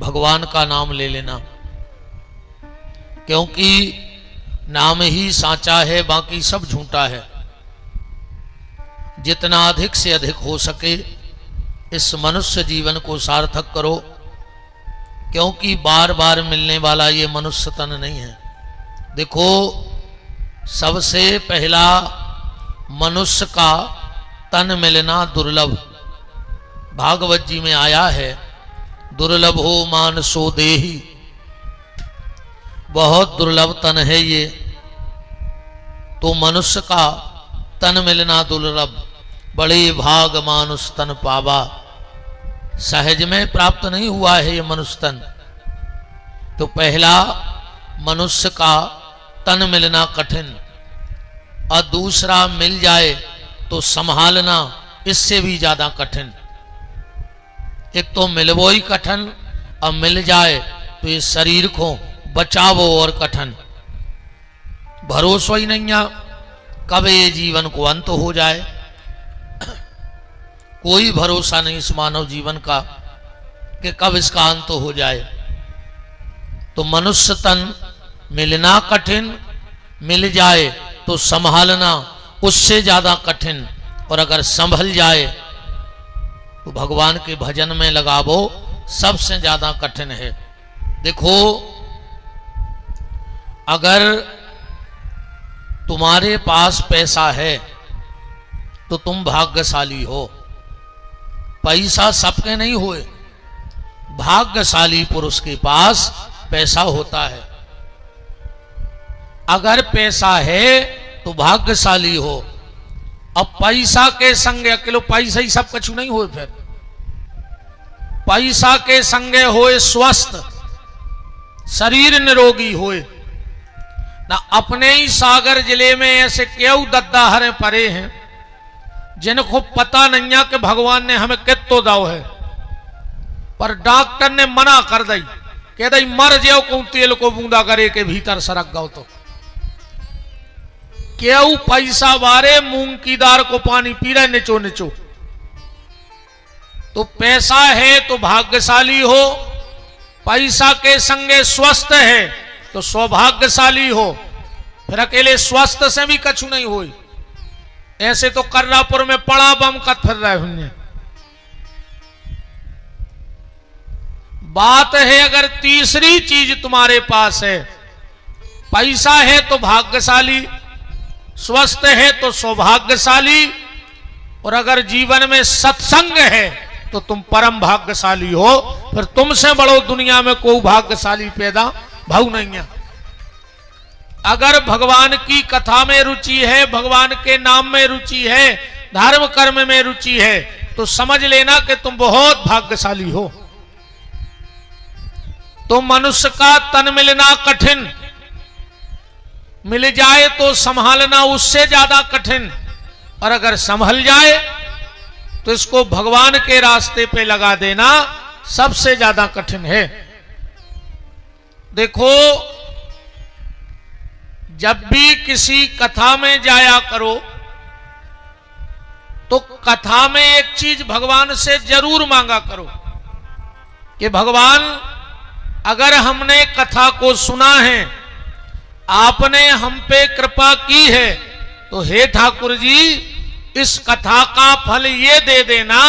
भगवान का नाम ले लेना, क्योंकि नाम ही साचा है, बाकी सब झूठा है। जितना अधिक से अधिक हो सके इस मनुष्य जीवन को सार्थक करो, क्योंकि बार बार मिलने वाला ये मनुष्य तन नहीं है। देखो, सबसे पहला मनुष्य का तन मिलना दुर्लभ। भागवत जी में आया है, दुर्लभो मानसो देहि, बहुत दुर्लभ तन है ये। तो मनुष्य का तन मिलना दुर्लभ, बड़े भाग मानुष तन पावा। सहज में प्राप्त नहीं हुआ है ये मनुष्य तन। तो पहला मनुष्य का तन मिलना कठिन, और दूसरा मिल जाए तो संभालना इससे भी ज्यादा कठिन। एक तो मिलवो ही कठिन, और मिल जाए तो ये शरीर को बचावो और कठिन। भरोसा ही नहीं है कब ये जीवन को अंत हो जाए। कोई भरोसा नहीं इस मानव जीवन का कि कब इसका अंत हो जाए। तो मनुष्य तन मिलना कठिन, मिल जाए तो संभालना उससे ज्यादा कठिन, और अगर संभल जाए तो भगवान के भजन में लगावो, सबसे ज्यादा कठिन है। देखो, अगर तुम्हारे पास पैसा है तो तुम भाग्यशाली हो। पैसा सबके नहीं हुए, भाग्यशाली पुरुष के पास पैसा होता है। अगर पैसा है तो भाग्यशाली हो। अब पैसा के संग अकेलो पैसा ही सब कुछ नहीं हो, फिर पैसा के संगे होए स्वस्थ, शरीर निरोगी होए ना। अपने ही सागर जिले में ऐसे क्यों दद्दा हरे परे हैं जिनको पता नहीं है कि भगवान ने हमें कितो दाव है, पर डॉक्टर ने मना कर दी, कह दी मर जाओ को तेल को बूंदा करे के भीतर सरक गाओ। तो क्यों पैसा बारे मूंग की दार को पानी पी रहे निचो निचो। तो पैसा है तो भाग्यशाली हो, पैसा के संगे स्वस्थ है तो सौभाग्यशाली हो। फिर अकेले स्वस्थ से भी कछु नहीं हुई। ऐसे तो कर्रापुर में पड़ा बम कत फिर रहे होंगे। बात है अगर तीसरी चीज तुम्हारे पास है, पैसा है तो भाग्यशाली, स्वस्थ है तो सौभाग्यशाली, और अगर जीवन में सत्संग है तो तुम परम भाग्यशाली हो। फिर तुमसे बड़ो दुनिया में कोई भाग्यशाली पैदा भाव नहीं है। अगर भगवान की कथा में रुचि है, भगवान के नाम में रुचि है, धर्म कर्म में रुचि है, तो समझ लेना कि तुम बहुत भाग्यशाली हो। तो मनुष्य का तन मिलना कठिन, मिल जाए तो संभालना उससे ज्यादा कठिन, और अगर संभल जाए तो इसको भगवान के रास्ते पे लगा देना सबसे ज्यादा कठिन है। देखो, जब भी किसी कथा में जाया करो तो कथा में एक चीज भगवान से जरूर मांगा करो कि भगवान, अगर हमने कथा को सुना है, आपने हम पे कृपा की है, तो हे ठाकुर जी, इस कथा का फल ये दे देना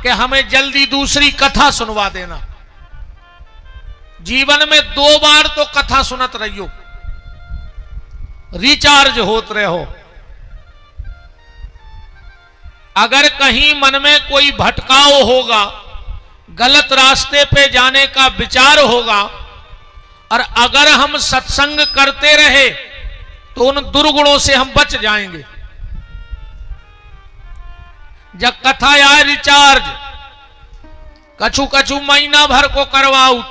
कि हमें जल्दी दूसरी कथा सुनवा देना। जीवन में 2 बार तो कथा सुनत रहियो, रिचार्ज होत रहो। अगर कहीं मन में कोई भटकाव होगा, गलत रास्ते पे जाने का विचार होगा, और अगर हम सत्संग करते रहे तो उन दुर्गुणों से हम बच जाएंगे। जब कथा आए रिचार्ज, कछु कछु महीना भर को करवाओ,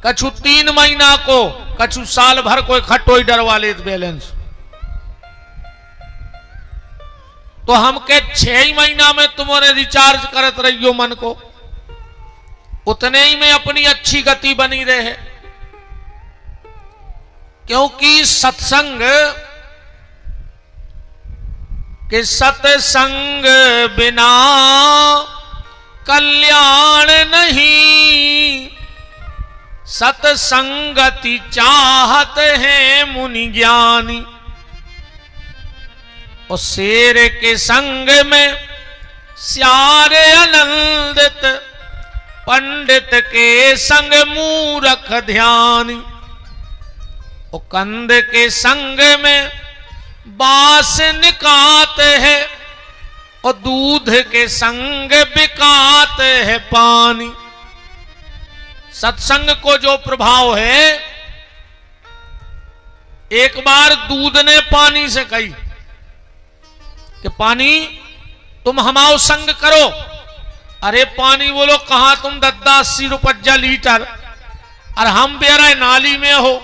कछु 3 महीना को, कछु साल भर को इकट्ठो ही डरवा ले बैलेंस। तो हम के 6 महीना में तुम्हारे रिचार्ज करत रहियो मन को, उतने ही में अपनी अच्छी गति बनी रहे। क्योंकि सत्संग के सत्संग बिना कल्याण नहीं, सतसंगति चाहत हैं मुनि ज्ञानी। और शेर के संग में श्यार आनंदित, पंडित के संग मूरख ध्यानी। और कंद के संग में बास निकात है, और दूध के संग बिकात है पानी। सत्संग को जो प्रभाव है, एक बार दूध ने पानी से कही कि पानी तुम हमाओ संग करो। अरे पानी बोलो कहां, तुम 10-80 रुपया लीटर, और हम बेरा नाली में हो,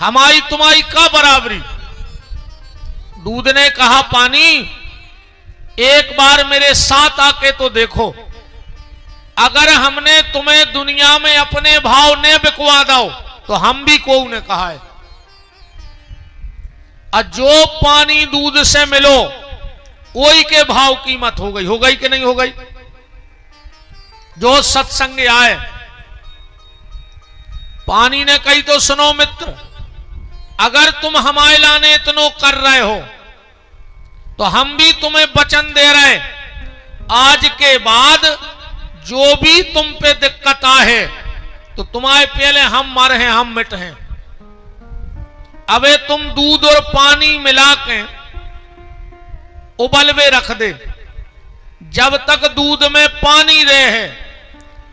हमारी तुम्हारी का बराबरी। दूध ने कहा पानी एक बार मेरे साथ आके तो देखो, अगर हमने तुम्हें दुनिया में अपने भाव ने बिकवा दो तो हम भी को ने कहा है। और जो पानी दूध से मिलो वही के भाव कीमत हो गई कि नहीं हो गई। जो सत्संग आए, पानी ने कही तो सुनो मित्र, अगर तुम हमारे लाने इतनो कर रहे हो तो हम भी तुम्हें वचन दे रहे, आज के बाद जो भी तुम पे दिक्कत आए तो तुम्हारे पहले हम मर हैं, हम मिट हैं। अबे तुम दूध और पानी मिला के उबलवे रख दे, जब तक दूध में पानी रहे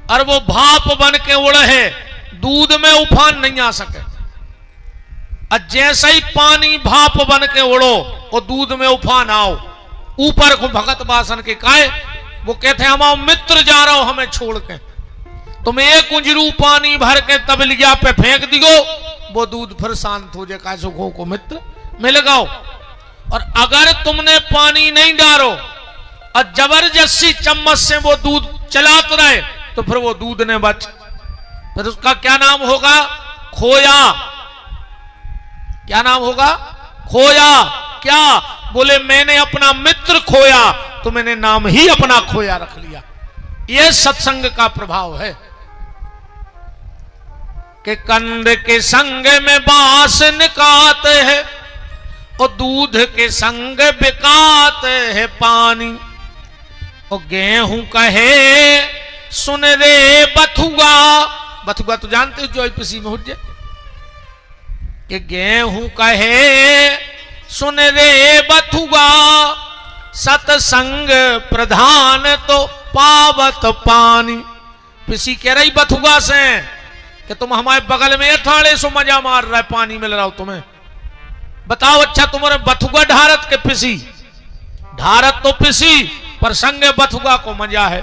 और वो भाप बन के उड़े, दूध में उफान नहीं आ सके। और जैसे ही पानी भाप बन के उड़ो और दूध में उफान आओ, ऊपर को भगत बासन के काहे, वो कहते हैं हमारा मित्र जा रहा हो हमें छोड़ के, तुम एक कुंजरू पानी भर के तबलिया पे फेंक दियो, वो दूध फिर शांत हो जाए। सुखों को मित्र मिल गाओ। और अगर तुमने पानी नहीं डालो और जबरदस्ती चम्मच से वो दूध चलाते रहे तो फिर वो दूध ने बच, फिर उसका क्या नाम होगा, खोया। क्या नाम होगा, खोया। क्या बोले, मैंने अपना मित्र खोया तो मैंने नाम ही अपना खोया रख लिया। यह सत्संग का प्रभाव है कि कंद के संग में बांस निकात है और दूध के संग बिकात है पानी। और गेहूं कहे सुन रे बथुआ, बथुआ तो जानते हो जो पिसी में हुज्जे, कि गेहूं कहे सुन रे बथुआ, सतसंग प्रधान तो पावत पानी। पिसी कह रही बथुआ से कि तुम हमारे बगल में अठाड़े सो मजा मार रहा है, पानी मिल रहा हो तुम्हें, बताओ अच्छा तुम्हारे बथुआ ढारत के पिसी, ढारत तो पिसी पर संग बथुआ को मजा है।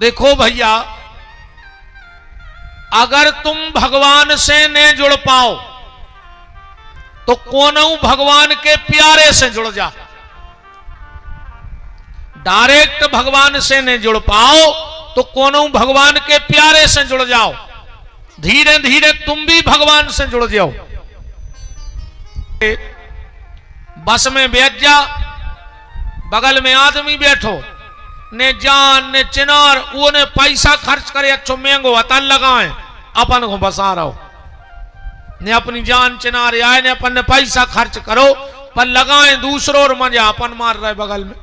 देखो भैया, अगर तुम भगवान से न जुड़ पाओ तो कोनऊ भगवान के प्यारे से जुड़ जा। डायरेक्ट भगवान से न जुड़ पाओ तो कोनऊ भगवान के प्यारे से जुड़ जाओ, धीरे धीरे तुम भी भगवान से जुड़ जाओ। बस में बैठ जा, बगल में आदमी बैठो, ने जान ने चिनार वो ने पैसा खर्च करे अच्छो महंगो अतन लगाए, अपन को बसा रहो, ने अपनी जान चिनार आए ने अपन ने पैसा खर्च करो पर लगाए दूसरों और मजा अपन मार रहे बगल में।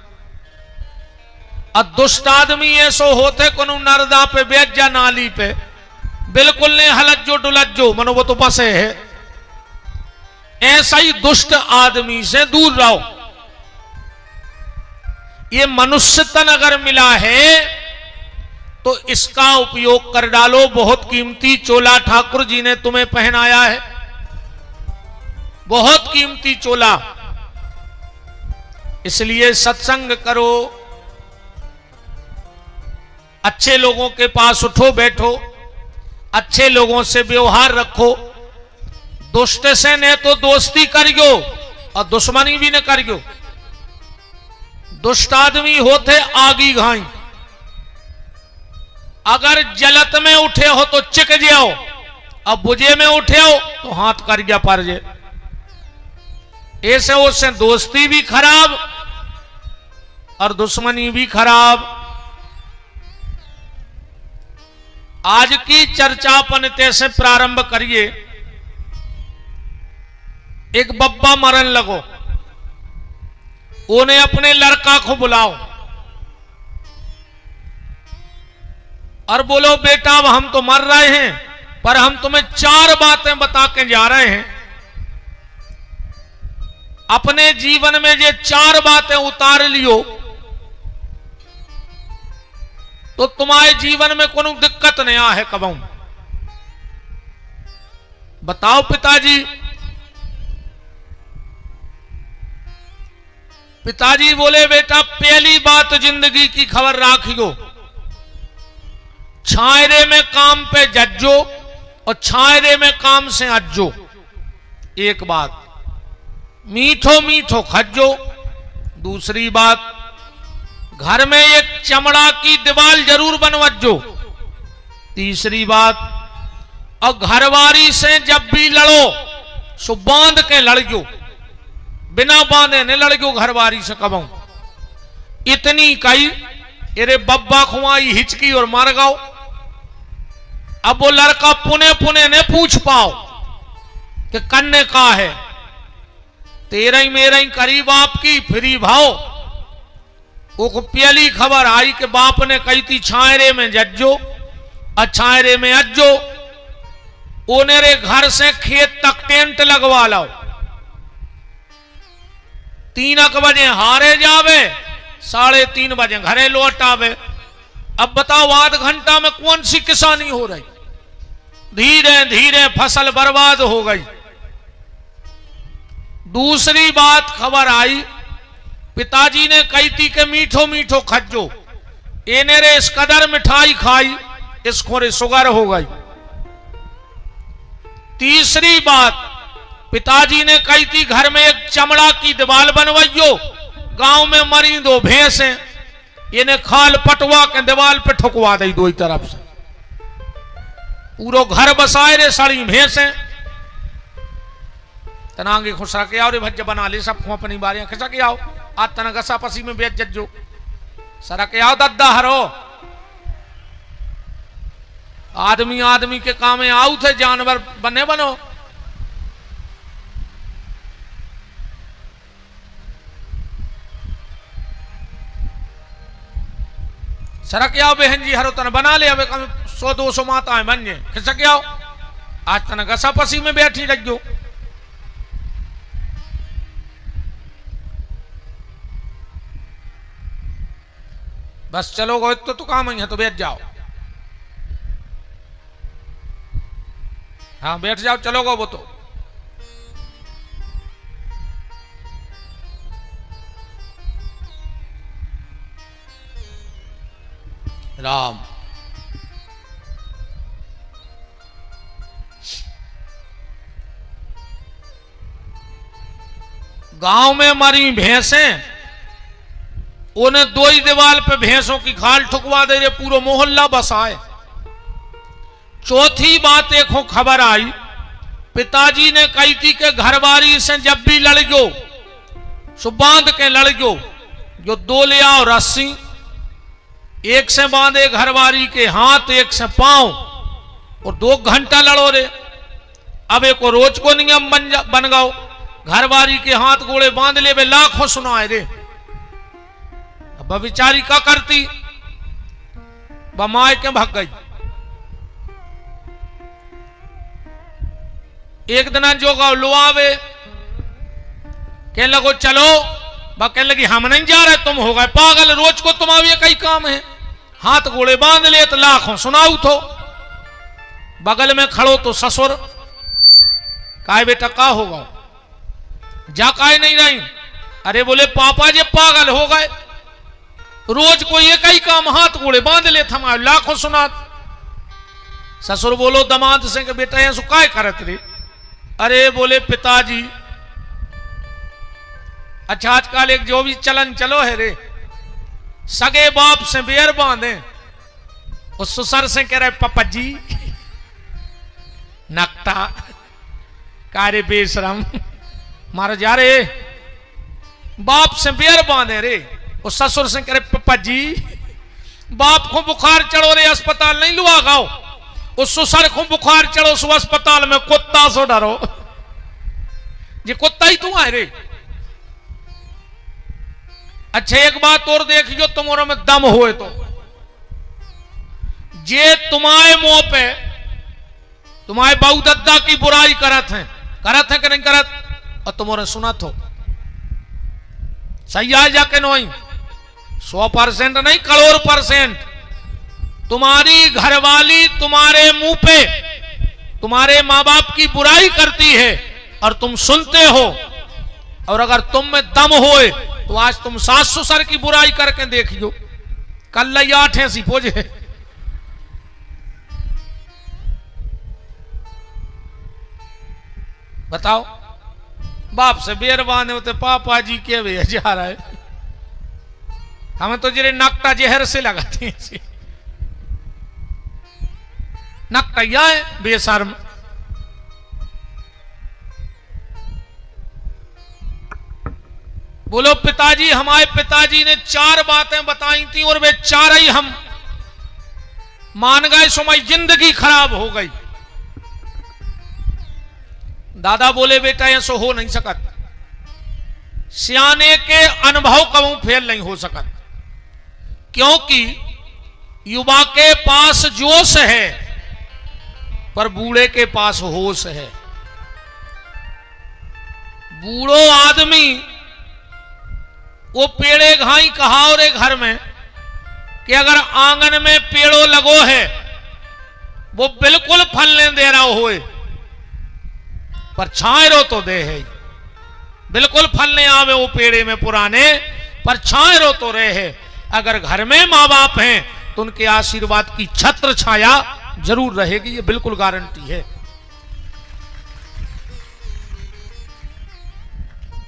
और दुष्ट आदमी ऐसो होते कोनो नरदा पे बैठ जा, नाली पे बिल्कुल ने हलज्जो डुलज्जो मनो वो तो बसे है। ऐसा ही दुष्ट आदमी से दूर रहो। ये मनुष्य तन अगर मिला है तो इसका उपयोग कर डालो। बहुत कीमती चोला ठाकुर जी ने तुम्हें पहनाया है, बहुत कीमती चोला, इसलिए सत्संग करो, अच्छे लोगों के पास उठो बैठो, अच्छे लोगों से व्यवहार रखो। दुष्ट से न तो दोस्ती करियो और दुश्मनी भी न करियो। दुष्ट आदमी होते आगी घाई, अगर जलत में उठे हो तो चिक जाओ, अब बुझे में उठे हो तो हाथ कर गया पर जे। ऐसे उससे दोस्ती भी खराब और दुश्मनी भी खराब। आज की चर्चा अपन से प्रारंभ करिए। एक बब्बा मरन लगो, उन्हें अपने लड़का को बुलाओ और बोलो बेटा अब हम तो मर रहे हैं, पर हम तुम्हें 4 बातें बता के जा रहे हैं। अपने जीवन में ये 4 बातें उतार लियो तो तुम्हारे जीवन में कोई दिक्कत नहीं आ है कबू। बताओ पिताजी। पिताजी बोले बेटा पहली बात जिंदगी की खबर राखियो, छायरे में काम पे जज्जो और छायरे में काम से अज्जो। एक बात, मीठो मीठो खज्जो। दूसरी बात, घर में एक चमड़ा की दीवार जरूर बनवज्जो। तीसरी बात, और घरवारी से जब भी लड़ो सो बांध के लड़जो, बिना बांधे न लड़जो घरवारी से कबो। इतनी कही अरे बब्बा खुआई हिचकी और मर गओ। अब वो लड़का पुने पुने ने पूछ पाओ कि कन्ने का है, तेरा ही मेरा ही करीब आपकी फ्री भाव। वो पहली खबर आई कि बाप ने कही थी छायरे में जज्जो और छायरे में अज्जो। ओनेरे घर से खेत तक टेंट लगवा लाओ। 3 बजे हारे जावे, 3:30 बजे घरे लौट आवे। अब बताओ आध घंटा में कौन सी किसानी हो रही। धीरे धीरे फसल बर्बाद हो गई। दूसरी बात खबर आई, पिताजी ने कही थी कि मीठो मीठो खज्जो। इन्हें रे इस कदर मिठाई खाई इसको रे शुगर हो गई। तीसरी बात, पिताजी ने कही थी घर में एक चमड़ा की दीवार बनवाइयो। गांव में मरी 2 भैंसें, इन्हें खाल पटवा के दीवार पे ठुकवा दी 2 तरफ से। पूरो घर बसाए रे सड़ी भैंसें। तनांगे खुशा के आओ रे भज्ज बना ले सब अपनी बारियां खिसा के आओ। आज तना गसा पसी में बेच जज्जो सरा के आओ दद्दा हरो। आदमी आदमी के काम में आऊ थे, जानवर बने बनो। सरा के आओ बहन जी हरो तना बना ले। अब 100-200 माता है बन जे खिसा के आओ। आज तना गसा पसी में बैठी रखो। बस चलो गो तो काम ही है तो बैठ जाओ। हाँ बैठ जाओ, चलो गो वो तो। राम गांव में मरी भैंसें, उन्हें 2 ही दीवार पे भैंसों की खाल ठुकवा दे रहे, पूरा मोहल्ला बसाए। चौथी बात देखो खबर आई, पिताजी ने कही थी कि घरवारी से जब भी लड़गो सो बांध के लड़गो। जो 2 ले आओ रस्सी, एक से बांधे घरवारी के हाथ, एक से पांव, और 2 घंटा लड़ो रे। अब एक रोज को नियम बन गओ, घरवारी के हाथ गोड़े बांध ले वे लाखों सुनाए रे। अब बेचारी का करती, बमाए के भाग गई। एक दिन जो गाँव लो आवे, कहने लगो चलो, कहने लगी हम नहीं जा रहे, तुम हो गए पागल, रोज को तुम आवे कई काम है। हाथ गोड़े बांध ले तो लाखों सुनाऊ थो। बगल में खड़ो तो ससुर, काय बेटा का होगा, जा काय नहीं रही। अरे बोले पापा जी पागल हो गए, रोज को एक ही काम हाथ गोड़े बांध ले थमा लाखों सुना। ससुर बोलो दमाद से कि बेटा ऐसा काय करत रे। अरे बोले पिताजी अच्छा आजकल एक जो भी चलन चलो है रे, सगे बाप से बेर बांधे, उस ससुर से कह रहे पापा जी नकटा कारे बेशरम मारो जा रे। बाप से बेर बांधे रे, उस ससुर से कह रहे पापा जी बाप को बुखार चढ़ो रे, अस्पताल नहीं लुआ गाओ। उस सर को बुखार चढ़ो सो अस्पताल में कुत्ता सो डरो, ये कुत्ता ही तू आए रे। अच्छा एक बात और देखियो, तुम्हारे में दम होए तो जे तुम्हारे मुंह पे तुम्हारे बाऊ दद्दा की बुराई करत है कि नहीं करत, और तुम्हारे सुना तो सही आ जाके नहीं 100% नहीं, करोड़ %। तुम्हारी घरवाली तुम्हारे मुंह पे तुम्हारे मां बाप की बुराई करती है और तुम सुनते हो, और अगर तुम में दम होए तो आज तुम सास ससुर की बुराई करके देखियो, कल 8 ऐसी पोजे। बताओ, बाप से बेरवान होते पापा जी के वे जा रहा है, हमें तो जरे नकटा जहर से लगाते हैं, नकटा या है बेशर्म। बोलो पिताजी, हमारे पिताजी ने 4 बातें बताई थी और वे 4 ही हम मान गए, समय जिंदगी खराब हो गई। दादा बोले बेटा ऐसा हो नहीं सकत, सियाने के अनुभव कभी फेल नहीं हो सकत, क्योंकि युवा के पास जोश है पर बूढ़े के पास होश है। बूढ़ो आदमी वो पेड़े घाई कहा और एक घर में कि अगर आंगन में पेड़ो लगो है वो बिल्कुल फल नहीं दे रहा होए पर छायरो तो दे है, बिल्कुल फल नहीं आवे वो पेड़े में पुराने पर छायरो तो रहे है। अगर घर में मां बाप हैं तो उनके आशीर्वाद की छत्र छाया जरूर रहेगी, ये बिल्कुल गारंटी है।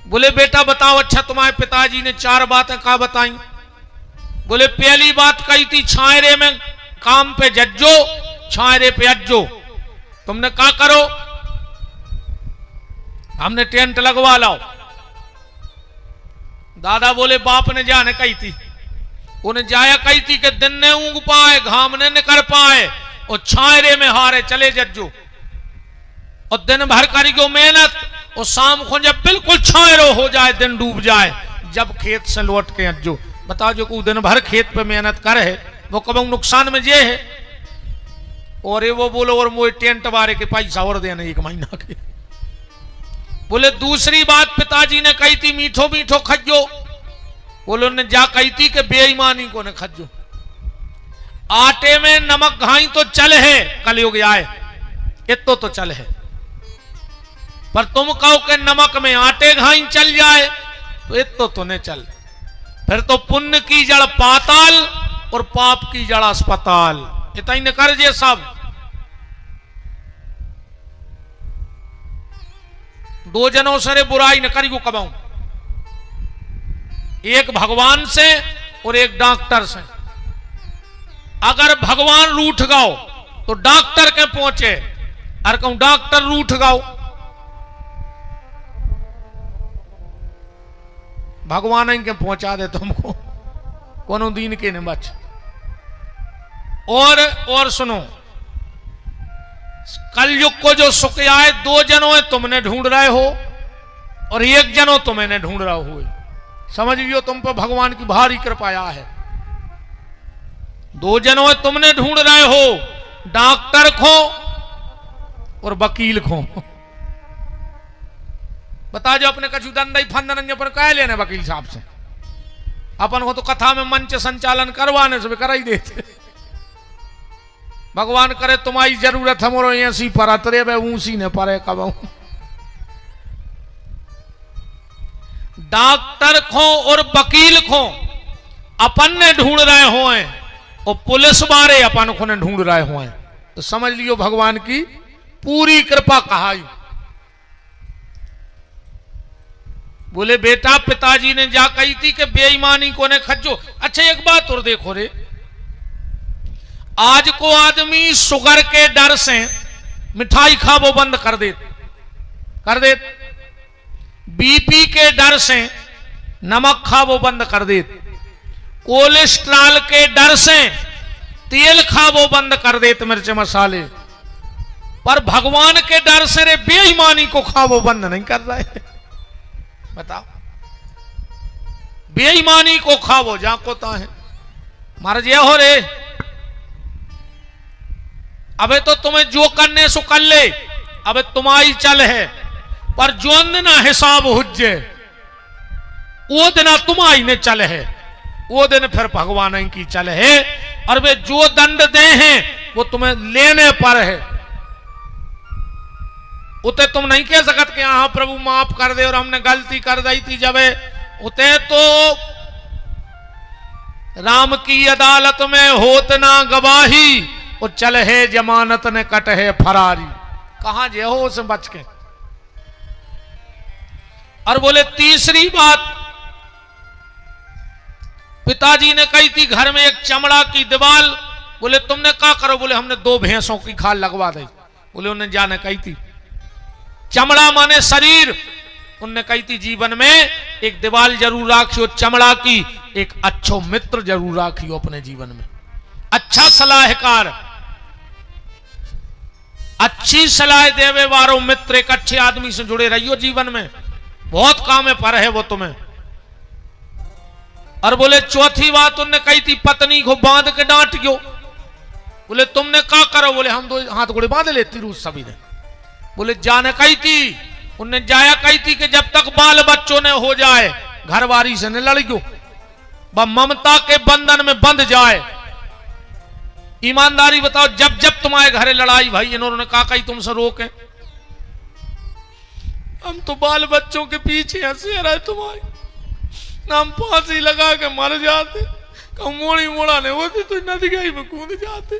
बोले बेटा बताओ, अच्छा तुम्हारे पिताजी ने 4 बातें कहा बताई? बोले पहली बात कही थी छायरे में काम पे जज्जो, छायरे पे अज्जो। तुमने क्या करो? हमने टेंट लगवा लाओ। दादा बोले बाप ने जाने कही थी, उन्हें जाया कही थी कि दिन ने ऊँग पाए घाम ने निकर पाए और छायरे में हारे चले जज्जो, और दिन भर करियो मेहनत और शाम को जब बिल्कुल छायरो हो जाए, दिन डूब जाए, जब खेत से लौट के अज्जो। बताओ जो को दिन भर खेत पे मेहनत कर है वो कब नुकसान में जे है। और ये वो बोलो और मोए टेंट वाले के पैसा और देने 1 महीना के। बोले दूसरी बात पिताजी ने कही थी मीठो मीठो खज्जो। बोलो ने जा कही थी कि बेईमानी को ने खज्जो। आटे में नमक घाई तो चल है, कलयुग आए इतो तो चल है, पर तुम कहो कि नमक में आटे घाई चल जाए तो इतो तो नहीं चल। फिर तो पुण्य की जड़ पाताल और पाप की जड़ अस्पताल। इतना ही न कर जे सब। 2 जनों से बुराई न करी को कबाऊं, एक भगवान से और एक डॉक्टर से। अगर भगवान रूठ गाओ तो डॉक्टर के पहुंचे, और कहूं डॉक्टर रूठ गाओ भगवान ही के पहुंचा दे तुमको, कोनो दीन के ने बच। और सुनो, कलयुग को जो सुख आए 2 जनों तुमने ढूंढ रहे हो और 1 जनों तुम्हें ढूंढ रहा हो। समझ लियो तुम पर भगवान की भारी कृपा है। 2 जनों तुमने ढूंढ रहे हो, डॉक्टर को और वकील को। बता जो अपने कछु दंड फंदन अपन कह लेने वकील साहब से, अपन को तो कथा में मंच संचालन करवाने से भी करा ही देते। भगवान करे तुम्हारी जरूरत हमरो ऐसी परत रे वे ऊंसी ने परे कबू। डॉक्टर को और वकील को अपन ने ढूंढ रहे हो और पुलिस वाले अपन को ने ढूंढ रहे हो, तो समझ लियो भगवान की पूरी कृपा कहाई। बोले बेटा पिताजी ने जा कही थी कि बेईमानी को ने खज्जो। अच्छा एक बात और देखो रे, आज को आदमी शुगर के डर से मिठाई खाबो बंद कर दे, बीपी के डर से नमक खाबो बंद कर दे, कोलेस्ट्रॉल के डर से तेल खावो बंद कर देते मिर्च मसाले, पर भगवान के डर से रे बेईमानी को खावो बंद नहीं कर रहे। बताओ, बेईमानी को खावो जाको ता है महाराज ये हो रे। अबे तो तुम्हें जो करने सो कर ले, अबे तुम्हारी चल है, पर जो ना हिसाब हुज्जे वो दिन तुम्हारी ने चल है, वो दिन फिर भगवान की चल है। और वे जो दंड दे हैं वो तुम्हें लेने पर है। उते तुम नहीं कह सकत कि हाँ प्रभु माफ कर दे और हमने गलती कर दी थी। जब उते तो राम की अदालत में होत ना गवाही, वो चल है जमानत ने कट है फरारी। कहां जे हो उसे बच के। और बोले तीसरी बात पिताजी ने कही थी, घर में एक चमड़ा की दीवार। बोले तुमने क्या करो? बोले हमने 2 भैंसों की खाल लगवा दी। बोले उन्हें जाने कही थी, चमड़ा माने शरीर। उनने कही थी जीवन में एक दीवार जरूर राखियो चमड़ा की, एक अच्छो मित्र जरूर राखियो अपने जीवन में, अच्छा सलाहकार, अच्छी सलाह देवे वारो मित्र। एक अच्छे आदमी से जुड़े रहियो जीवन में, बहुत काम है पर है वो तुम्हें। और बोले चौथी बात उनने कही थी, पत्नी को बांध के डांटियो। बोले तुमने क्या करो? बोले हम 2 हाथ गोड़े बांध लेती रूस सभी ने। बोले जाने कही थी, उनने जाया कही थी कि जब तक बाल बच्चों ने हो जाए घरवारी से न लड़ियो, वह ममता के बंधन में बंध जाए। ईमानदारी बताओ, जब जब तुम्हारे घरे लड़ाई भाई इन्होंने कहा कही तुमसे रोके, हम तो बाल बच्चों के पीछे हंसे रहे तुम्हारे, हम फांसी लगा के मर जाते, मोड़ी मोड़ा नहीं होती तो नदी गई में कूद जाते।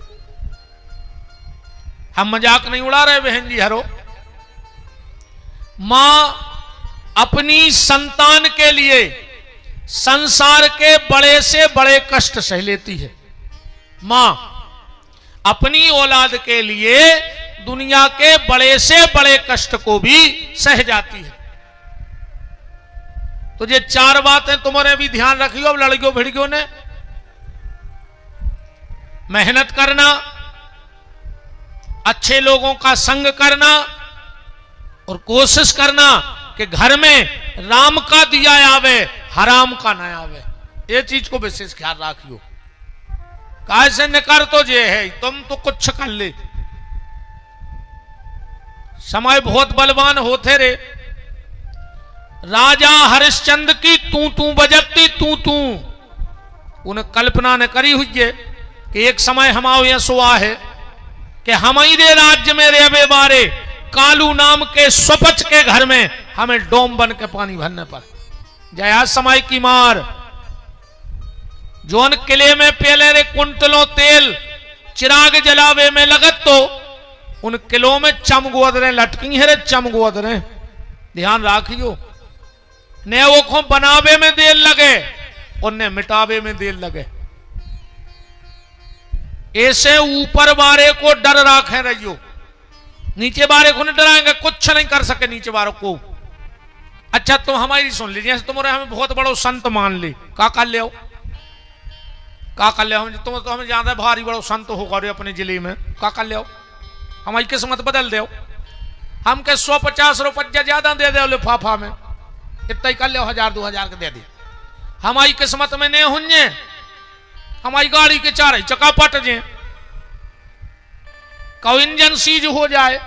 हम मजाक नहीं उड़ा रहे बहन जी। हरो मां अपनी संतान के लिए संसार के बड़े से बड़े कष्ट सह लेती है। मां अपनी औलाद के लिए दुनिया के बड़े से बड़े कष्ट को भी सह जाती है। तो ये 4 बातें तुम्हारे भी ध्यान रखियो। अब लड़कियों भिड़कियों ने मेहनत करना, अच्छे लोगों का संग करना और कोशिश करना कि घर में राम का दिया आवे, हराम का न आवे। ये चीज को विशेष ख्याल रखियो। कैसे न कर तो ये है, तुम तो कुछ कर ले। समय बहुत बलवान होते रे। राजा हरिश्चंद्र की तू बजती तू उन्हें कल्पना ने करी हुई है कि एक समय हमारे यहां सुआ है कि हमारे राज्य में रेवे बारे कालू नाम के स्वपच के घर में हमें डोम बन के पानी भरने पर जया समय की मार। जोन किले में पहले रे कुंटलों तेल चिराग जलावे में लगत, तो उन किलों में चमगोदरें लटकी है रे, चमगोदरें। ध्यान राखियो, ने वो को बनावे में देर लगे, उन्हें मिटावे में देर लगे। ऐसे ऊपर वाले को डर राखे रहियो, नीचे वाले को नहीं डराएंगे, कुछ नहीं कर सके नीचे वालों को। अच्छा तुम हमारी सुन लीजिए, तुम्हारे हमें बहुत बड़ो संत मान ले, का कर ले का कर ले। तुम तो हमें ज्यादा भारी बड़ो संत होगा रे अपने जिले में, का कर ले हमारी किस्मत बदल दे। हम के 150 रुपया ज्यादा दे दे लिफाफा में, इतना ही कर ले, 1000-2000 के दे दे। हमारी किस्मत में नहीं हुए, हमारी गाड़ी के 4 चक्का पट जाए, कौ इंजन सीज हो जाए,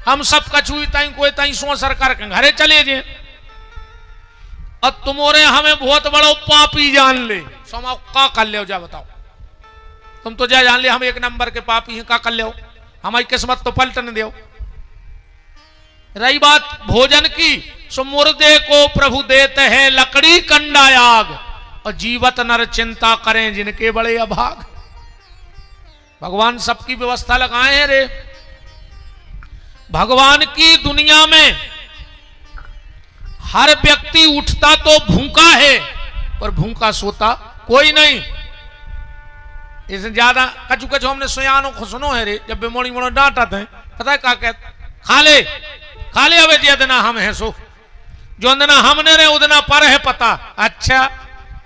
हम सब कछुई ताई कोई ताई सो सरकार के घरे चले जाए। अब तुम्हारे हमें बहुत बड़ा पापी जान ले, समा का कर ले जा बताओ। तुम तो जा जान ले हम 1 नंबर के पापी हैं, का कर ले। हमारी किस्मत तो पलटन दो। रही बात भोजन की, सो मुर्दे को प्रभु देते हैं लकड़ी कंडा आग, और जीवत नर चिंता करें जिनके बड़े अभाग। भगवान सबकी व्यवस्था लगाए हैं रे। भगवान की दुनिया में हर व्यक्ति उठता तो भूखा है, पर भूखा सोता कोई नहीं। इससे ज्यादा कचू कचू हमने सुयानों को सुनो है रे, जब मोड़ी मोड़ो डांटा थे, पता है क्या कहते, खा ले अबे जे देना हम है सो, जो अंदना हमने रे उदना पर है पता। अच्छा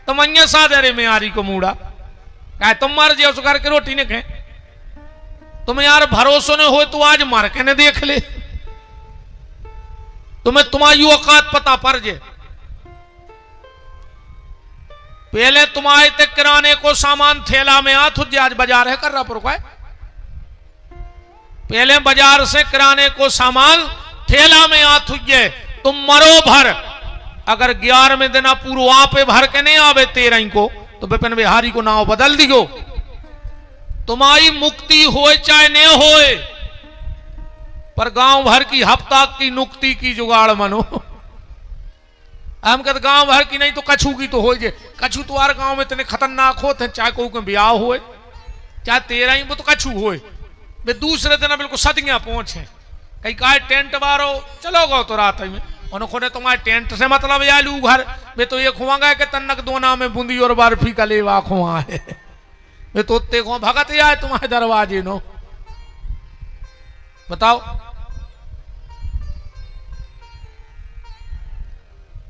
तो मैया साधे रे मेरी को मूड़ा क्या तुम मर जे उस घर की रोटी ने कहे तुम्हें यार भरोसा न हो तो आज मार के ने देख ले, तुम्हें तुम्हारी औकात पता पड़ जे। पहले तुम्हारे ते किराने को सामान थैला में हाथ आज बाजार है कर रहा पर पहले बाजार से किराने को सामान थैला में हाथ तुम मरो भर, अगर 11वें दिन पूरा वहां पे भर के नहीं आवे 13 को तो विपिन बिहारी को नाव बदल दियो। तुम्हारी मुक्ति होए चाहे न होए, पर गांव भर की हफ्ता की नुक्ति की जुगाड़ मनो। हम कहते गांव भर की नहीं तो कछू की तो हो जे, कछू तुम्हारे गांव में इतने खतरनाक होते हैं, चाहे कोई के ब्याह होए चाहे 13 वो तो कछू होए, वे दूसरे दिन बिल्कुल सदियां पहुंचे। कहीं कहा टेंट बारो चलो गो तो रात में उन्होंने तुम्हारे टेंट से मतलब आलू घर वे तो ये खुआगा कि तन्नक दोना में बूंदी और बर्फी का लेवा खुआ है, वे तो उत्ते खुआ भगत आए तुम्हारे दरवाजे नो। बताओ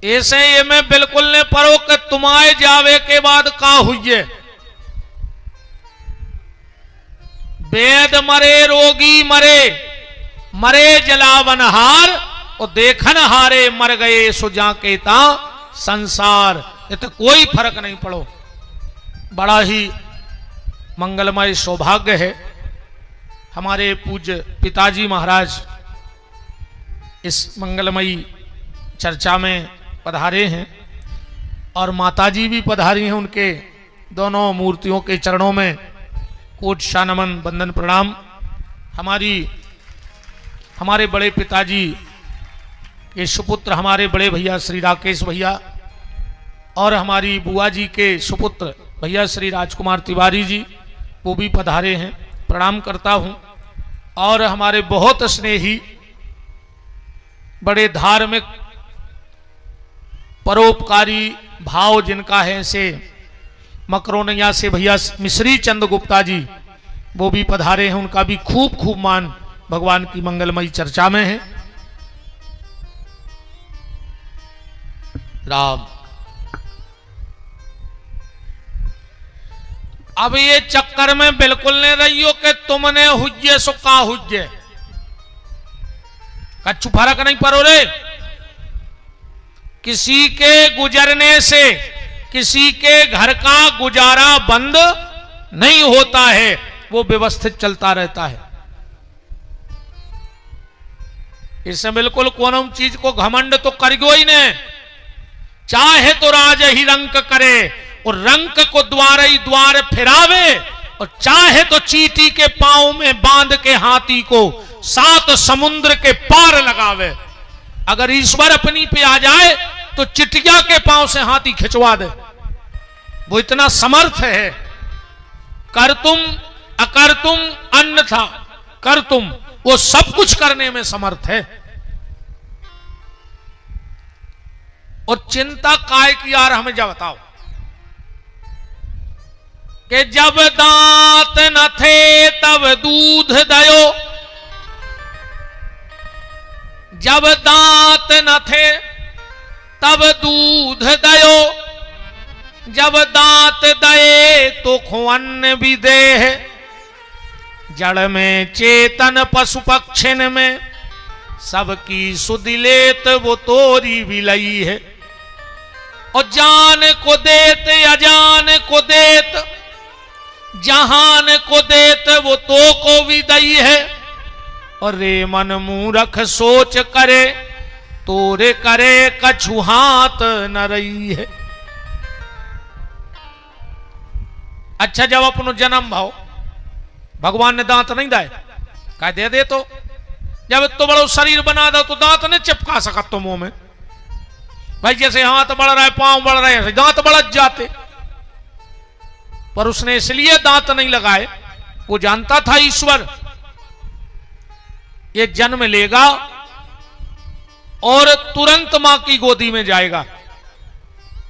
ऐसे ये मैं बिल्कुल ने पढ़ो कि तुम्हारे जावे के बाद का हुई, वेद मरे रोगी मरे, मरे जलावनहार और देखन हारे मर गए सुजा के ता संसार। ये तो कोई फर्क नहीं पड़ो। बड़ा ही मंगलमय सौभाग्य है हमारे पूज्य पिताजी महाराज इस मंगलमयी चर्चा में पधारे हैं और माताजी भी पधारी हैं। उनके दोनों मूर्तियों के चरणों में कोट शा नमन वंदन प्रणाम। हमारे बड़े पिताजी के सुपुत्र हमारे बड़े भैया श्री राकेश भैया और हमारी बुआ जी के सुपुत्र भैया श्री राजकुमार तिवारी जी वो भी पधारे हैं, प्रणाम करता हूं। और हमारे बहुत स्नेही बड़े धार्मिक परोपकारी भाव जिनका है से मकरोनिया से भैया मिश्री चंद गुप्ता जी वो भी पधारे हैं, उनका भी खूब खूब मान भगवान की मंगलमयी चर्चा में है। राम अब ये चक्कर में बिल्कुल नहीं रहियो कि तुमने हुज्जे सुखा हुज्जे, कच्छु फर्क नहीं पड़ो रे। किसी के गुजरने से किसी के घर का गुजारा बंद नहीं होता है, वो व्यवस्थित चलता रहता है। इसमें बिल्कुल कोनो चीज को घमंड तो करियो ही नहीं। चाहे तो राज ही रंक करे और रंक को द्वार ही द्वार फिरावे, और चाहे तो चींटी के पांव में बांध के हाथी को 7 समुद्र के पार लगावे। अगर ईश्वर अपनी पे आ जाए तो चिटिया के पांव से हाथी खिंचवा दे, वो इतना समर्थ है। कर तुम अकर तुम अन्यथा कर तुम, वो सब कुछ करने में समर्थ है। और चिंता काय की यार हमें जब बताओ कि जब दांत न थे तब दूध दयो, जब दांत न थे तब दूध दयो, जब दांत दए तो खुअन्न भी दे। जड़ में चेतन पशु पक्षिन में सबकी सुदिलेत वो तोरी भी लई है। और जान को देत अजान को देत, जहान को देत वो तो को भी दई है। और रे मन मूरख सोच करे तोरे करे कछु हाथ न रही है। अच्छा जब अपनो जन्म भाव भगवान ने दांत नहीं दाए, कह दे तो जब तो बड़ो शरीर बना दो तो दांत नहीं चिपका सका तो मुंह में। भाई जैसे हाथ बढ़ रहा है पांव बढ़ रहे हैं दांत बढ़ जाते, पर उसने इसलिए दांत नहीं लगाए, वो जानता था ईश्वर ये जन्म लेगा और तुरंत मां की गोदी में जाएगा।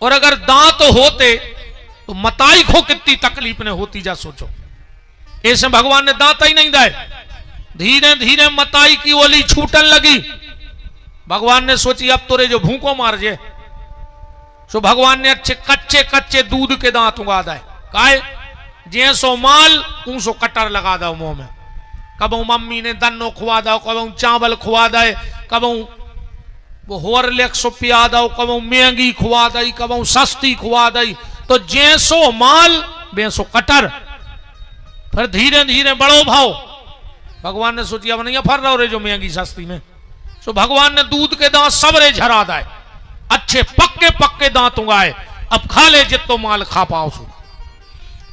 और अगर दांत होते तो मताई को कितनी तकलीफ ने होती जा सोचो। ऐसे भगवान ने दांत ही नहीं दाए, धीरे धीरे मताई की ओली छूटन लगी। भगवान ने सोची अब तोरे जो भूखों मार जे, सो भगवान ने अच्छे कच्चे कच्चे दूध के दांत उगा दाए। काहे जैसो माल ऊसो कटर लगा दो मुंह में। कबू मम्मी ने दन्नो खुआ दो, कबू चावल खुआ दे, कबू वो हॉर्लिक्स पिया दो, कबू महंगी खुआ दई, कबू सस्ती खुआ दई। तो जैसो माल बेसो कटर। फिर धीरे धीरे बड़ो भाव। भगवान ने सोचिया अब नहीं फर रहो रे जो महंगी सस्ती में। सो भगवान ने दूध के दांत सबरे झरा दाए, अच्छे पक्के पक्के दांत उगाए। अब खा ले जितो माल खा पाओ सो।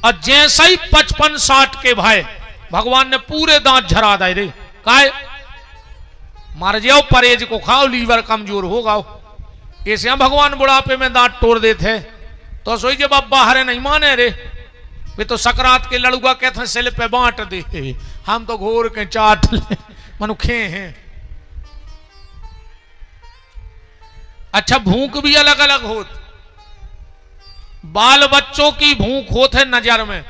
और जैसा ही 55-60 के भाई भगवान ने पूरे दांत झरा दाए रे। काहे मर जाओ, परहेज को खाओ, लीवर कमजोर होगा। ऐसे भगवान बुढ़ापे में दांत तोड़ देते। तो सोई जब अब बाहर नहीं माने रे, वे तो सकरात के लड़ुआ कहते हैं सिल पे बांट दे, हम तो घोर के चाट ले मनुखे हैं। अच्छा भूख भी अलग अलग होत। बाल बच्चों की भूख होत है नजर में।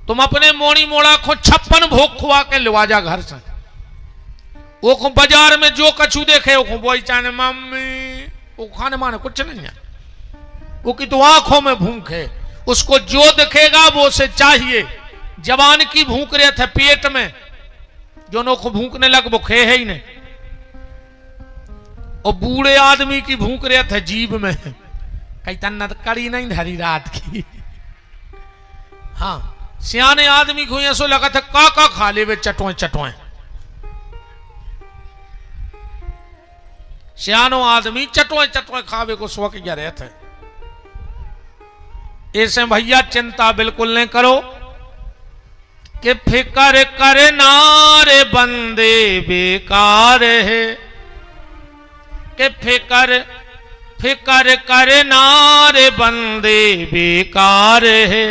तुम अपने मोड़ी मोड़ा को 56 भोग खुआ के लवा जा घर से। वो को बाजार में जो कछु देखे वो को बोई चाने मम्मी, वो खाने माने कुछ नहीं है। वो की तो आंखों में भूख है। उसको जो दिखेगा वो से चाहिए। जवान की भूख रहे थे पेट में, जो नो को भूखने लग वो खे है ही नहीं। और बूढ़े आदमी की भूख रहे थे जीभ में, कई तन्नत कड़ी नहीं धरी रात की। हाँ सियाने आदमी को ऐसो लगा था का खा ले वे चटोए चटोए। सियानो आदमी चटोए चटोए खावे को शौक या रहे थे। ऐसे भैया चिंता बिल्कुल नहीं करो कि फिकर करे नारे बंदे बेकार है। कि फिकर करे नारे बंदे बेकार है,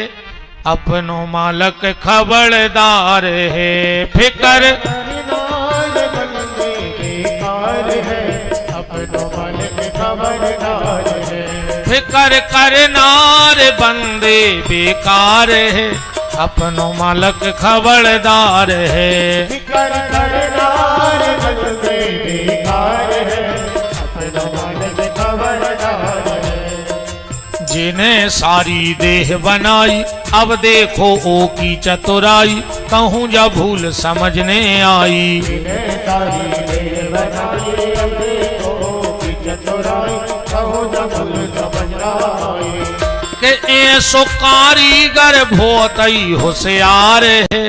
अपनो मालक खबरदार है। फिकर नारे बंदे बेकार है, अपनो मालक खबरदार है। फिकर करे नारे बंदे बेकार है, अपनो मालक खबरदार है। फिकर करे नारे बंदे बेकार है, अपनो मालक खबरदार है। जिन्हें सारी देह बनाई अब देखो ओ की चतुराई, कहूँ जब भूल समझने आई। जिन्हें सारी देह बनाई अब देखो ओ की चतुराई, कहूँ जब भूल समझना आई। के ऐसो कारीगर बहुत ही होशियार है,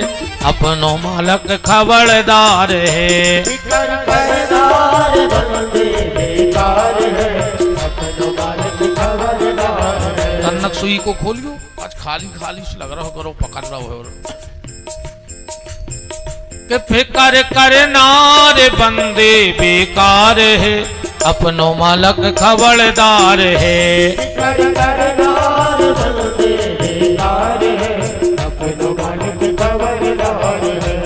अपनो मालक खबरदार है। फिकर करदार बंदे बेकार है, अपनो मालक खबरदार है। तन्नक सुई को खोलियो, आज खाली खाली लग रहा हो करो पकड़ रहा हो। कि फिकर करनार बंदे बेकार है, अपनो मालक खबरदार है। फिकर करनार बंदे बेकार है, अपनो मालक खबरदार है।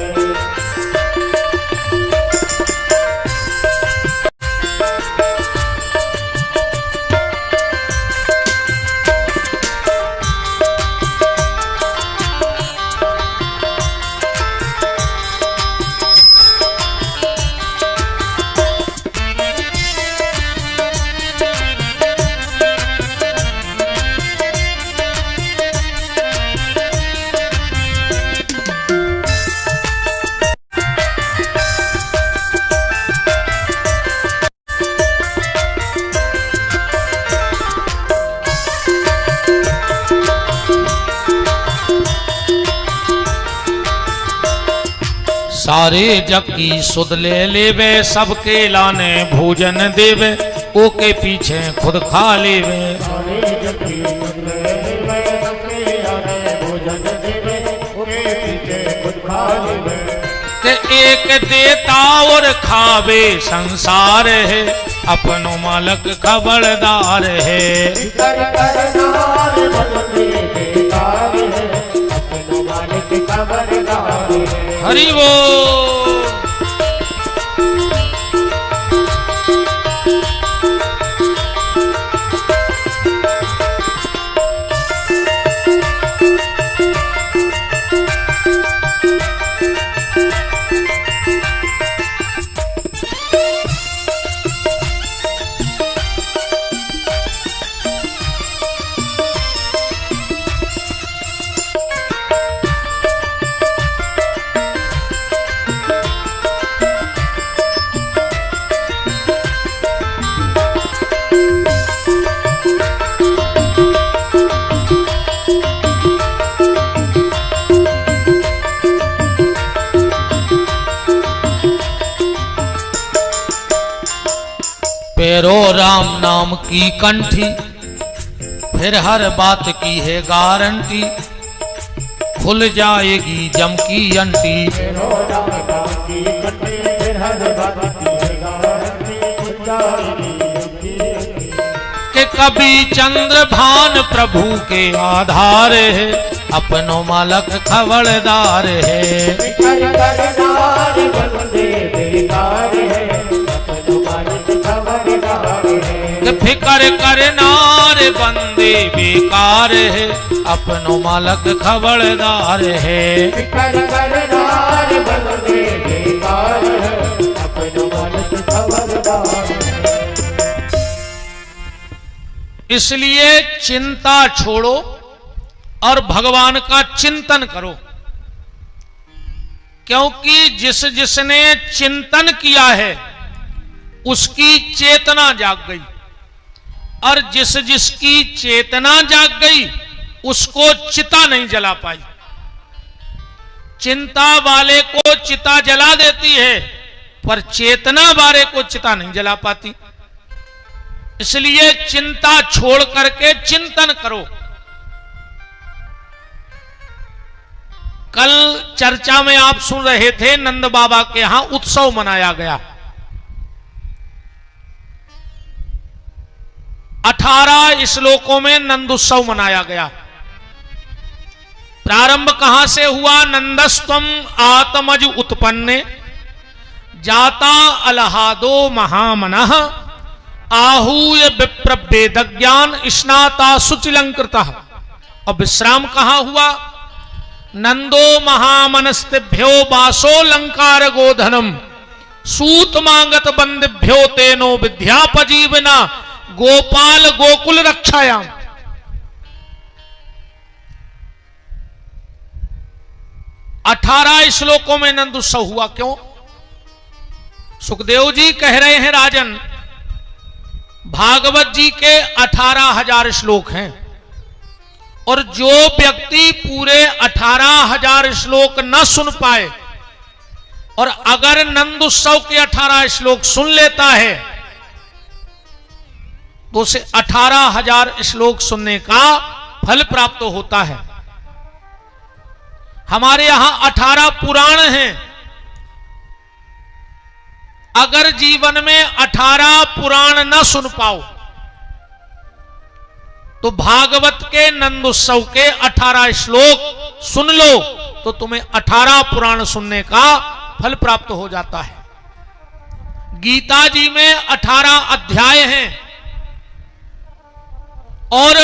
सारे जग की सुध ले लेवे, सबके लाने भोजन देवे, ओके पीछे खुद खा लेवे। सारे जग की सुध ले लेवे, सबके लाने भोजन देवे, ओके पीछे खुद खा लेवे। के एक देता और खावे संसार है, अपनो मालक खबरदार है। फिकर करनार बंदे बेकार है, अपनो मालक खबरदार है। हरि वो पैरो राम नाम की कंठी, फिर हर बात की है गारंटी, खुल जाएगी जम की अंटी। पैरो राम नाम की कंठी, फिर हर बात की है गारंटी, खुल जाएगी जम की अंटी। कि कभी चंद्र भान प्रभु के आधार है, अपनो मालक खबरदार है। फिकर करनार बंदे बेकार है, अपनो मालिक खबरदार है। कि फिकर करनार बंदे बेकार है, अपनो मालक खबरदार है। फिकर करनार बंदे बेकार है, अपनो मालिक खबरदार है। इसलिए चिंता छोड़ो और भगवान का चिंतन करो, क्योंकि जिसने चिंतन किया है उसकी चेतना जाग गई, और जिसकी चेतना जाग गई उसको चिता नहीं जला पाई। चिंता वाले को चिता जला देती है, पर चेतना वाले को चिता नहीं जला पाती। इसलिए चिंता छोड़ करके चिंतन करो। कल चर्चा में आप सुन रहे थे, नंद बाबा के यहां उत्सव मनाया गया। 18 श्लोकों में नंद उत्सव मनाया गया। प्रारंभ कहां से हुआ? नंदस्त्वम आत्मज उत्पन्ने, जाता अलहादो महामनः, आहूय विप्र वेदज्ञान स्नाता शुचिलंकृता। और विश्राम कहां हुआ? नंदो महामनस्तिभ्यो वासो लंकार गोधनम, सूत मांगत बंदिभ्यो तेनो विद्यापजीवना, गोपाल गोकुल रक्षायाम। अठारह श्लोकों में नंद उत्सव हुआ। क्यों? सुखदेव जी कह रहे हैं, राजन भागवत जी के 18,000 श्लोक हैं, और जो व्यक्ति पूरे 18,000 श्लोक न सुन पाए और अगर नंद उत्सव के 18 श्लोक सुन लेता है तो उसे 18,000 श्लोक सुनने का फल प्राप्त होता है। हमारे यहां 18 पुराण हैं। अगर जीवन में 18 पुराण न सुन पाओ तो भागवत के नंद उत्सव के 18 श्लोक सुन लो तो तुम्हें 18 पुराण सुनने का फल प्राप्त हो जाता है। गीता जी में 18 अध्याय हैं, और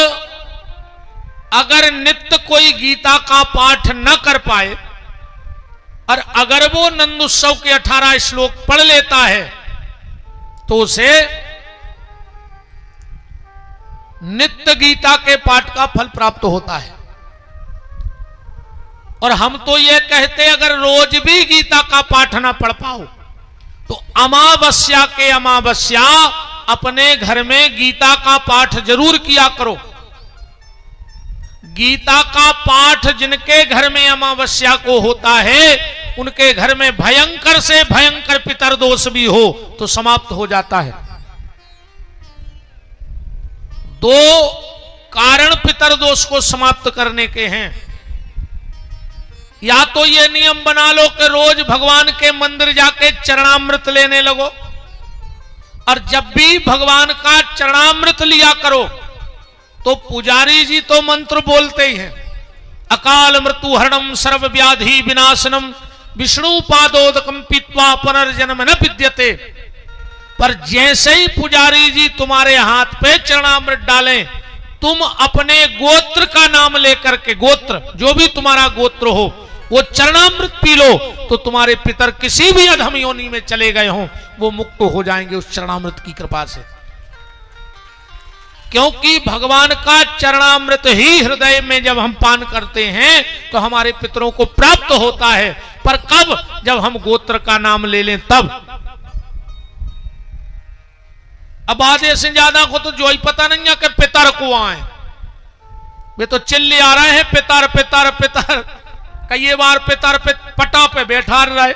अगर नित्य कोई गीता का पाठ न कर पाए और अगर वो नंद उत्सव के 18 श्लोक पढ़ लेता है तो उसे नित्य गीता के पाठ का फल प्राप्त होता है। और हम तो ये कहते, अगर रोज भी गीता का पाठ ना पढ़ पाओ तो अमावस्या के अमावस्या अपने घर में गीता का पाठ जरूर किया करो। गीता का पाठ जिनके घर में अमावस्या को होता है उनके घर में भयंकर से भयंकर पितर दोष भी हो तो समाप्त हो जाता है। 2 कारण पितर दोष को समाप्त करने के हैं। या तो ये नियम बना लो कि रोज भगवान के मंदिर जाके चरणामृत लेने लगो, और जब भी भगवान का चरणामृत लिया करो तो पुजारी जी तो मंत्र बोलते ही हैं, अकाल मृत्यु हरणम सर्व व्याधि विनाशनम विष्णु पादोदकम पीत्वा पुनर्जन्म न विद्यते। पर जैसे ही पुजारी जी तुम्हारे हाथ पे चरणामृत डालें, तुम अपने गोत्र का नाम लेकर के, गोत्र जो भी तुम्हारा गोत्र हो, वो चरणामृत पी लो तो तुम्हारे पितर किसी भी अधम योनि में चले गए हों वो मुक्त हो जाएंगे उस चरणामृत की कृपा से। क्योंकि भगवान का चरणामृत ही हृदय में जब हम पान करते हैं तो हमारे पितरों को प्राप्त होता है। पर कब? जब हम गोत्र का नाम ले लें तब। अब आधे से ज्यादा को तो जो ही पता नहीं है कि पितर को आए, वे तो चिल्ले आ रहे हैं पितर पितर पितर, कई बार पितर पे पटा पे बैठा रहे,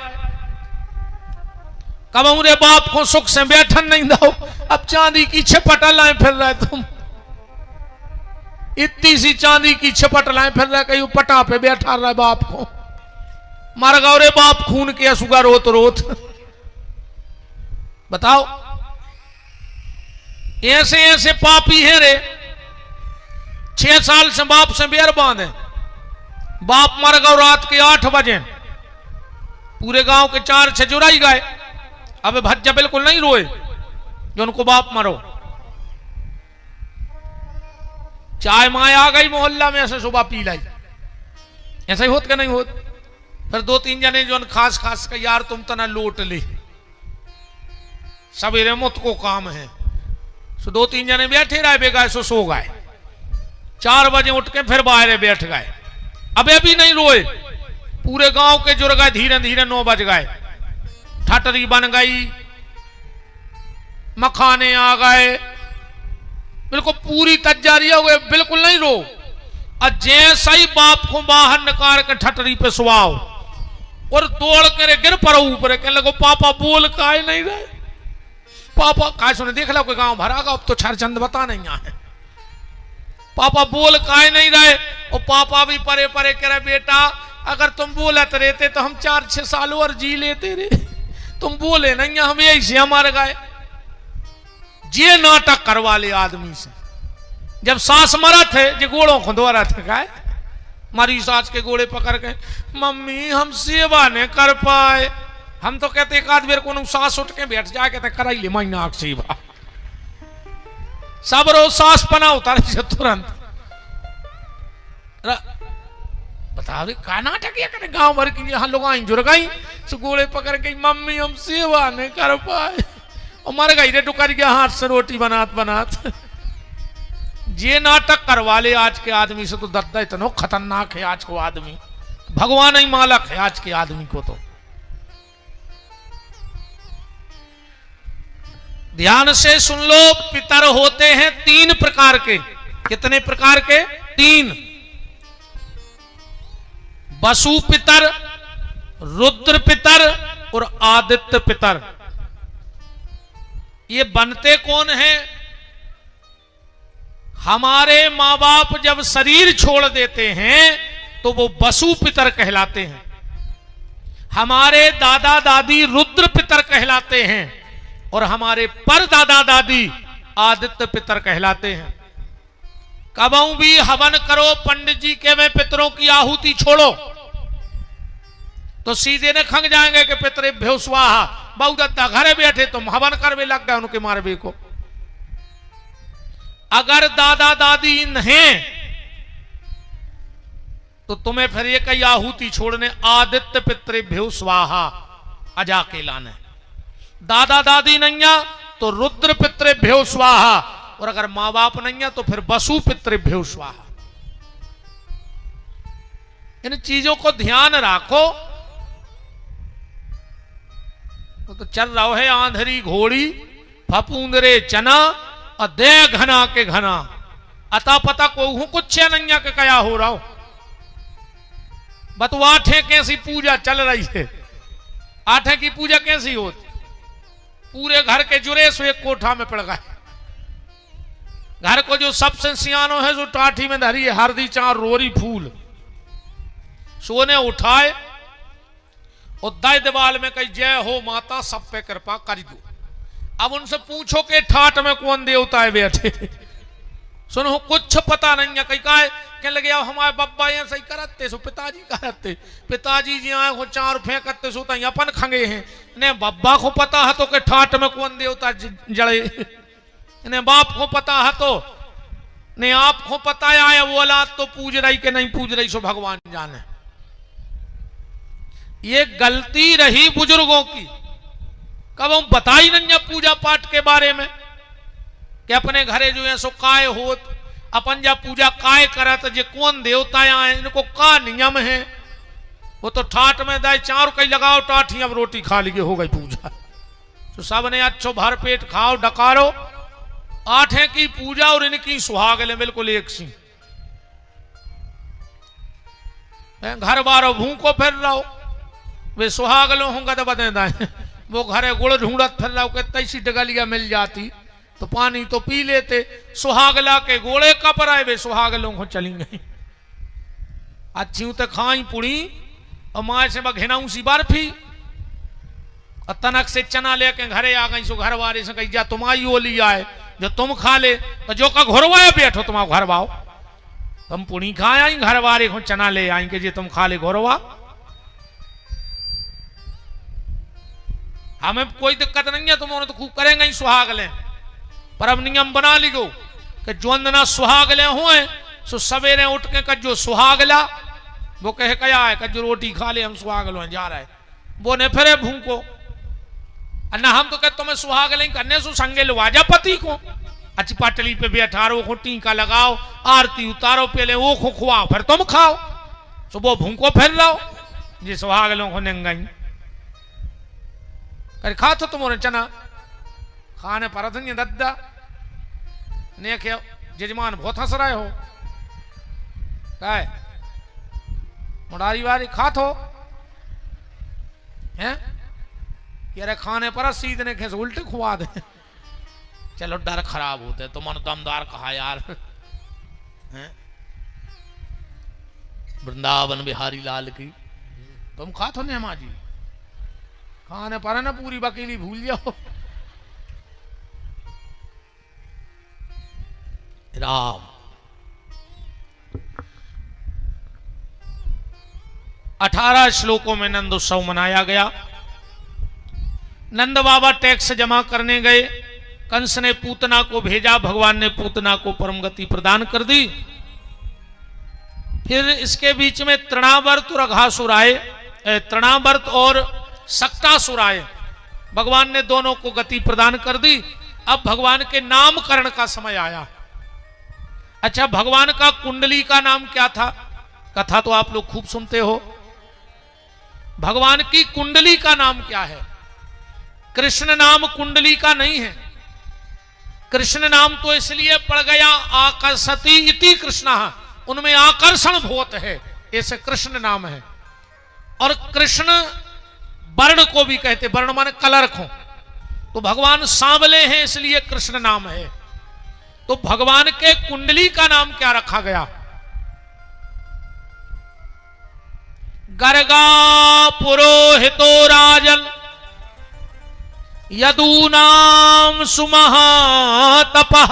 कब रे बाप को सुख से बैठन नहीं दो, अब चांदी की छपट लाए फिर रहे तुम, इतनी सी चांदी की छपट लाए फिर रहे, कहीं पटा पे बैठा रहा बाप को, मर गौ रे बाप खून के सुगा रोत रोत। बताओ ऐसे ऐसे पापी हैं रे, 6 साल से बाप से बेर बांधे, बाप मर गौ रात के 8 बजे, पूरे गांव के 4 छजुराई गए, अब भज्जा बिल्कुल नहीं रोए जो उनको बाप मरो। चाय माय आ गई मोहल्ला में, ऐसे सुबह पी लाई, ऐसा ही होत क्या नहीं होत। फिर 2-3 जने जो खास खास का यार तुम तना लोट ले, सवेरे मुत को काम है, सो 2-3 जने बैठे रहे बेगाए, सो गए। 4 बजे उठ के फिर बाहर बैठ गए, अबे भी नहीं रोए, पूरे गांव के जुड़ गए, धीरे धीरे 9 बज गए, ठटरी बन गई, मखाने आ गए, बिल्कुल पूरी तैयारी हो गई, बिल्कुल नहीं रो। और जैसा ही बाप को बाहर निकाल के ठटरी पे सुवाओ और दौड़ कर गिर पड़ो ऊपर, कहने लगो पापा बोल काहे नहीं रहे, पापा काहे सुने, देख लो कोई गांव भरा, अब तो छरचंद बता नहीं है, पापा बोल काहे नहीं रहे। और पापा भी परे परे करे, बेटा अगर तुम बोलत रहते तो हम 4-6 साल और जी लेते रे, तुम बोले नहीं, हम यही से हमारे गए। ये नाटक करवा ले आदमी से, जब सास मरा थे जो गोड़ों को द्वारा थे, गाय मारी सास के गोड़े पकड़ के, मम्मी हम सेवा नहीं कर पाए, हम तो कहते एक आध बेर को सास उठ के बैठ जाए, कहते कराई ले महीना सेवा, सब रोज सास पना उतारे से तुरंत। बताओ का नाटक ये करे, गांव भर की यहाँ लोग आई जुड़ गई, सो गोड़े पकड़ के मम्मी हम सेवा नहीं कर पाए, और मर गई रे डुकर गया हाथ से रोटी बनात बनात। ये नाटक करवा ले आज के आदमी से, तो दद्दा इतना खतरनाक है आज को आदमी, भगवान ही मालक है आज के आदमी को। तो ध्यान से सुन लो, पितर होते हैं 3 प्रकार के। कितने प्रकार के? 3। वसु पितर, रुद्र पितर और आदित्य पितर। ये बनते कौन हैं? हमारे मां बाप जब शरीर छोड़ देते हैं तो वो वसु पितर कहलाते हैं, हमारे दादा दादी रुद्र पितर कहलाते हैं, और हमारे पर दादा दादी आदित्य पितर कहलाते हैं। कबहू भी हवन करो, पंडित जी के में पितरों की आहुति छोड़ो तो सीधे न खंग जाएंगे कि पितरेभ्यो स्वाहा, बहुदत्ता घरे बैठे तुम हवन करवे लग गए उनके मारवे को। अगर दादा दादी नहीं तो तुम्हें फिर एक ही आहुति छोड़ने, आदित्य पितरेभ्यो स्वाहा अजा के लाने। दादा दादी नहीं है तो रुद्र पितरेभ्यो स्वाहा, और अगर मां बाप नहीं है तो फिर वसु पितरेभ्यो स्वाहा। इन चीजों को ध्यान रखो। तो चल रहा है आंधरी घोड़ी, फपूंदरे चना, और दे घना के घना, अता पता को हूं कुछ नहीं है कि क्या हो रहा हो। बतवाठे कैसी पूजा चल रही है, आठे की पूजा कैसी होती, पूरे घर के जुरे सो एक कोठा में पड़ गए। घर को जो सबसे सियानो है जो टाठी में धरी है हरदी चार रोरी फूल, सोने उठाए और दाई दीवाल में कही जय हो माता सब पे कृपा कर दो। अब उनसे पूछो कि ठाठ में कौन देवता है बैठे, सुनो कुछ पता नहीं है। कहीं का कहने लगे अब हमारे बब्बा यहाँ सही करते सो पिताजी करते, पिताजी जी आए हो 4 फेंकते सो तई अपन खंगे हैं। ने बब्बा को पता है तो के ठाठ में कौन देवता जड़े, इन्हें बाप को पता है तो ने आप को पता है वो औलाद तो पूज रही के नहीं पूज रही सो भगवान जाने। ये गलती रही बुजुर्गों की, कब हम बताई नहीं पूजा पाठ के बारे में कि अपने घरे जो है सो काय होत, अपन जब पूजा काय करत, जे कौन देवता आए, इनको का नियम है। वो तो ठाठ में दाई 4 कई लगाओ टाठी, अब रोटी खा लिए हो गई पूजा। तो सब ने अच्छो भर पेट खाओ डकारो, 8 की पूजा और इनकी सुहाग ले बिल्कुल एक सी। घर बारो भूखो फिर रहो, वे सुहाग लो होंगे तो बदे दाए वो घरे गुड़ ढूंढत फिर रहा, तैसी डगलिया मिल जाती तो पानी तो पी लेते। सुहागला के गोले कपर आए वे सुहागलों को चली गई। अच्छी तो खाई पुड़ी और माए से घिनाऊ सी बर्फी और तनक से चना लेके घरे आ गई। सो घर वाले से कही जा तुम आई ओली आए जो तुम खा ले, तो जो का घोरवाए बैठो तुम घर वाओ, तुम पुड़ी खाए आई घर वाले को चना ले आई के जे तुम खा ले घोरवा। हमें कोई दिक्कत नहीं है, तुम तो खूब करेंगे ही सुहाग ले, पर अब नियम बना लियो कि जो अंदना सुहाग ले हुए सो सवेरे उठ के कजो सुहागला वो कहे क्या है कजो रोटी खा ले हम सुहाग लो जा रहा है वो ने फिरे भूखो ना। हम तो कहते तुम्हें सुहाग नहीं करने सो संगे लो आजा पति को अच्छी पाटली पे बैठारो को टीका लगाओ आरती उतारो पहले वो को खुआओ फिर तुम खाओ। सो वो भूखो फिर रहो जी सुहाग लो को नंगाई कर खा तो तुम्हारे चना खाने पर दद्दा ने क्या जजमान बहुत हंस रहे हो क्या मुरारी वाली खा तो हैं अरे खाने पर सीधने के उल्टे खुआ दे। चलो डर खराब होते तो मन दमदार कहा यार हैं वृंदावन बिहारी लाल की तुम खा तो नहीं माँ जी खाने पर ना पूरी वकीली भूल जाओ। राम 18 श्लोकों में नंद उत्सव मनाया गया। नंद बाबा टैक्स जमा करने गए, कंस ने पूतना को भेजा, भगवान ने पूतना को परम गति प्रदान कर दी। फिर इसके बीच में तृणावर्त और अघासुर आए, तृणावर्त और सक्टासुर आए, भगवान ने दोनों को गति प्रदान कर दी। अब भगवान के नामकरण का समय आया। अच्छा भगवान का कुंडली का नाम क्या था? कथा तो आप लोग खूब सुनते हो। भगवान की कुंडली का नाम क्या है? कृष्ण नाम कुंडली का नहीं है। कृष्ण नाम तो इसलिए पड़ गया आकर्षति इति कृष्ण, उनमें आकर्षण बहुत है, ऐसे कृष्ण नाम है। और कृष्ण वर्ण को भी कहते, वर्ण माने कलर को, तो भगवान सांवले हैं इसलिए कृष्ण नाम है। तो भगवान के कुंडली का नाम क्या रखा गया? गर्गा पुरोहितो राजल यदूनाम सुमहातपः